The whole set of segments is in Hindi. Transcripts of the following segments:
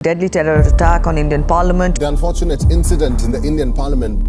Deadly terror attack on Indian Parliament. The unfortunate incident in the Indian Parliament.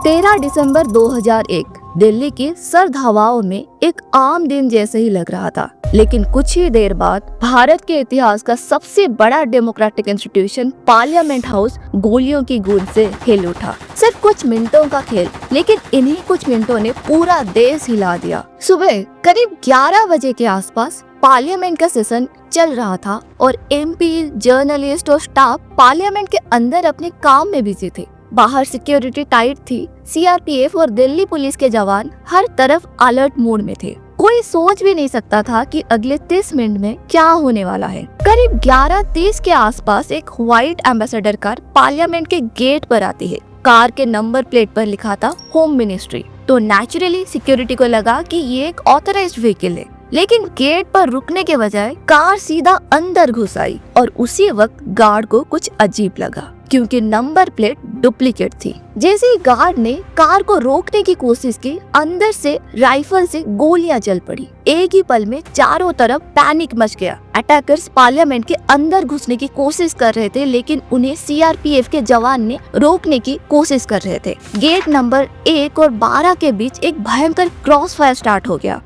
तेरह दिसंबर 2001 दिल्ली की सर्द हवाओं में एक आम दिन जैसे ही लग रहा था, लेकिन कुछ ही देर बाद भारत के इतिहास का सबसे बड़ा डेमोक्रेटिक इंस्टीट्यूशन पार्लियामेंट हाउस गोलियों की गूंज से हिल उठा। सिर्फ कुछ मिनटों का खेल, लेकिन इन्हीं कुछ मिनटों ने पूरा देश हिला दिया। सुबह करीब 11 बजे के आसपास पार्लियामेंट का सेशन चल रहा था और एमपी, जर्नलिस्ट और स्टाफ पार्लियामेंट के अंदर अपने काम में बिजी थे। बाहर सिक्योरिटी टाइट थी। सीआरपीएफ और दिल्ली पुलिस के जवान हर तरफ अलर्ट मोड में थे। कोई सोच भी नहीं सकता था कि अगले 30 मिनट में क्या होने वाला है। करीब 11:30 के आसपास एक व्हाइट एम्बेसडर कार पार्लियामेंट के गेट पर आती है। कार के नंबर प्लेट पर लिखा था होम मिनिस्ट्री, तो नेचुरली सिक्योरिटी को लगा कि ये एक ऑथराइज्ड व्हीकल है। लेकिन गेट पर रुकने के बजाय कार सीधा अंदर घुस आई और उसी वक्त गार्ड को कुछ अजीब लगा, क्योंकि नंबर प्लेट डुप्लीकेट थी। जैसे ही गार्ड ने कार को रोकने की कोशिश की, अंदर से राइफल से गोलियां चल पड़ी। एक ही पल में चारों तरफ पैनिक मच गया। अटैकर्स पार्लियामेंट के अंदर घुसने की कोशिश कर रहे थे, लेकिन उन्हें सीआरपीएफ के जवान ने रोकने की कोशिश कर रहे थे। गेट नंबर 1 और 12 के बीच एक भयंकर क्रॉस फायर स्टार्ट हो गया।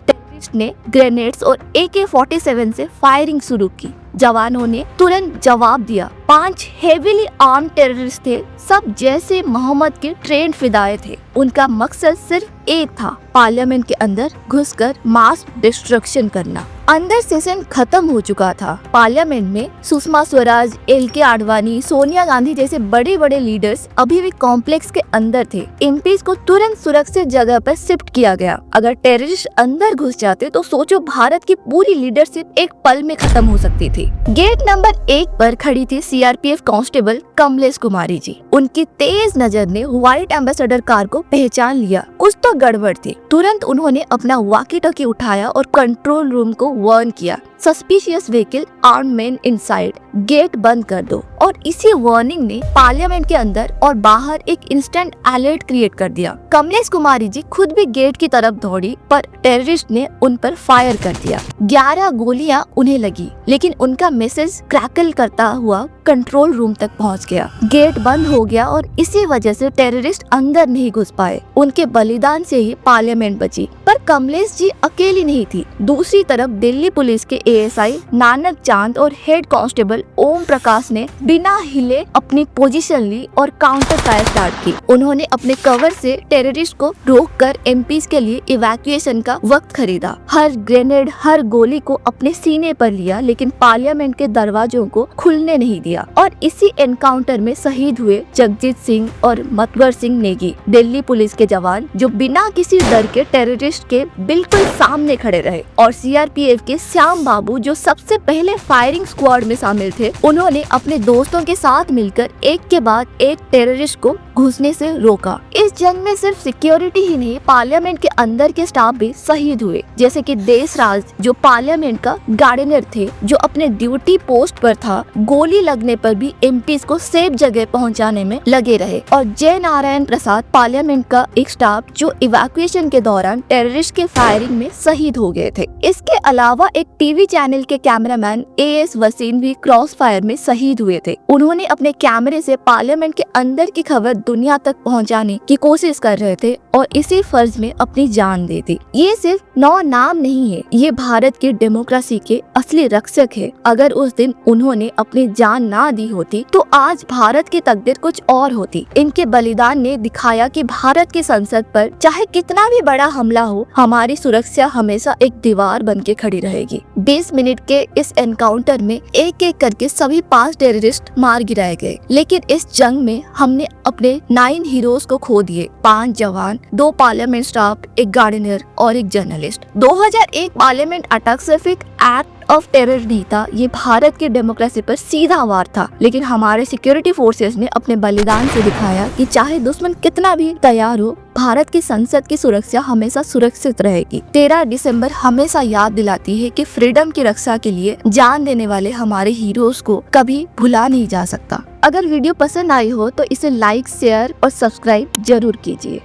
ने ग्रेनेड्स और AK-47 से फायरिंग शुरू की। जवानों ने तुरंत जवाब दिया। 5 हेवीली आर्म्ड टेररिस्ट थे, सब जैसे मोहम्मद के ट्रेंड फिदाए थे। उनका मकसद सिर्फ एक था, पार्लियामेंट के अंदर घुसकर मास डिस्ट्रक्शन करना। अंदर सेशन खत्म हो चुका था। पार्लियामेंट में सुषमा स्वराज, LK आडवाणी, सोनिया गांधी जैसे बड़े बड़े लीडर्स अभी भी कॉम्प्लेक्स के अंदर थे। एमपीज को तुरंत सुरक्षित जगह पर शिफ्ट किया गया। अगर टेररिस्ट अंदर घुस जाते तो सोचो भारत की पूरी लीडरशिप एक पल में खत्म हो सकती थी। गेट नंबर 1 पर खड़ी थी सीआरपीएफ कांस्टेबल कमलेश कुमारी जी। उनकी तेज नजर ने व्हाइट एम्बेसडर कार को पहचान लिया। कुछ तो गड़बड़ थी। तुरंत उन्होंने अपना वॉकी टॉकी उठाया और कंट्रोल रूम को वार्न किया, suspicious vehicle, armed man inside, gate बंद कर दो। और इसी वार्निंग ने पार्लियामेंट के अंदर और बाहर एक इंस्टेंट अलर्ट क्रिएट कर दिया। कमलेश कुमारी जी खुद भी गेट की तरफ दौड़ी, पर टेररिस्ट ने उन पर फायर कर दिया। 11 गोलियां उन्हें लगी, लेकिन उनका मैसेज क्रैकल करता हुआ कंट्रोल रूम तक पहुंच गया। गेट बंद हो गया और इसी वजह से टेररिस्ट अंदर नहीं घुस पाए। उनके बलिदान से ही पार्लियामेंट बची। पर कमलेश जी अकेली नहीं थी। दूसरी तरफ दिल्ली पुलिस के ASI नानक चांद और हेड कांस्टेबल ओम प्रकाश ने बिना हिले अपनी पोजीशन ली और काउंटर फायर स्टार्ट की। उन्होंने अपने कवर से टेररिस्ट को रोककर एमपीज के लिए इवैक्यूएशन का वक्त खरीदा। हर ग्रेनेड, हर गोली को अपने सीने पर लिया, लेकिन पार्लियामेंट के दरवाजों को खुलने नहीं दिया। और इसी एनकाउंटर में शहीद हुए जगजीत सिंह और मतवर सिंह नेगी, दिल्ली पुलिस के जवान, जो बिना किसी डर के टेररिस्ट के बिल्कुल सामने खड़े रहे। और सीआरपीएफ के श्याम बाबू, जो सबसे पहले फायरिंग स्क्वाड में शामिल थे, उन्होंने अपने दोस्तों के साथ मिलकर एक के बाद एक टेररिस्ट को घुसने से रोका। इस जंग में सिर्फ सिक्योरिटी ही नहीं, पार्लियामेंट के अंदर के स्टाफ भी शहीद हुए, जैसे कि देशराज, जो पार्लियामेंट का गार्डनर थे, जो अपने ड्यूटी पोस्ट पर था। गोली लगने पर भी एमपीज को सेफ जगह पहुंचाने में लगे रहे। और जय नारायण प्रसाद, पार्लियामेंट का एक स्टाफ, जो इवैक्यूएशन के दौरान टेररिस्ट के फायरिंग में शहीद हो गए थे। इसके अलावा एक टीवी चैनल के कैमरामैन AS वसीम भी क्रॉस फायर में शहीद हुए थे। उन्होंने अपने कैमरे से पार्लियामेंट के अंदर की खबर दुनिया तक पहुंचाने की कोशिश कर रहे थे और इसी फर्ज में अपनी जान दे दी। ये सिर्फ 9 नाम नहीं है, ये भारत की डेमोक्रेसी के असली रक्षक है। अगर उस दिन उन्होंने अपनी जान ना दी होती तो आज भारत की तकदीर कुछ और होती। इनके बलिदान ने दिखाया कि भारत की संसद पर चाहे कितना भी बड़ा हमला हो, हमारी सुरक्षा हमेशा एक दीवार बन के खड़ी रहेगी। 20 मिनट के इस एनकाउंटर में एक एक करके सभी 5 टेररिस्ट मार गिराए गए। लेकिन इस जंग में हमने अपने 9 हीरोज को खो दिए। 5 जवान, 2 पार्लियामेंट स्टाफ, एक गार्डनर और एक जर्नलिस्ट। 2001 पार्लियामेंट अटैक सिर्फ एक एक्ट ऑफ टेरर नहीं था, ये भारत की डेमोक्रेसी पर सीधा वार था। लेकिन हमारे सिक्योरिटी फोर्सेस ने अपने बलिदान से दिखाया कि चाहे दुश्मन कितना भी तैयार हो, भारत की संसद की सुरक्षा हमेशा सुरक्षित रहेगी। 13 दिसंबर हमेशा याद दिलाती है कि फ्रीडम की रक्षा के लिए जान देने वाले हमारे हीरोज को कभी भुला नहीं जा सकता। अगर वीडियो पसंद आई हो तो इसे लाइक, शेयर और सब्सक्राइब जरूर कीजिए।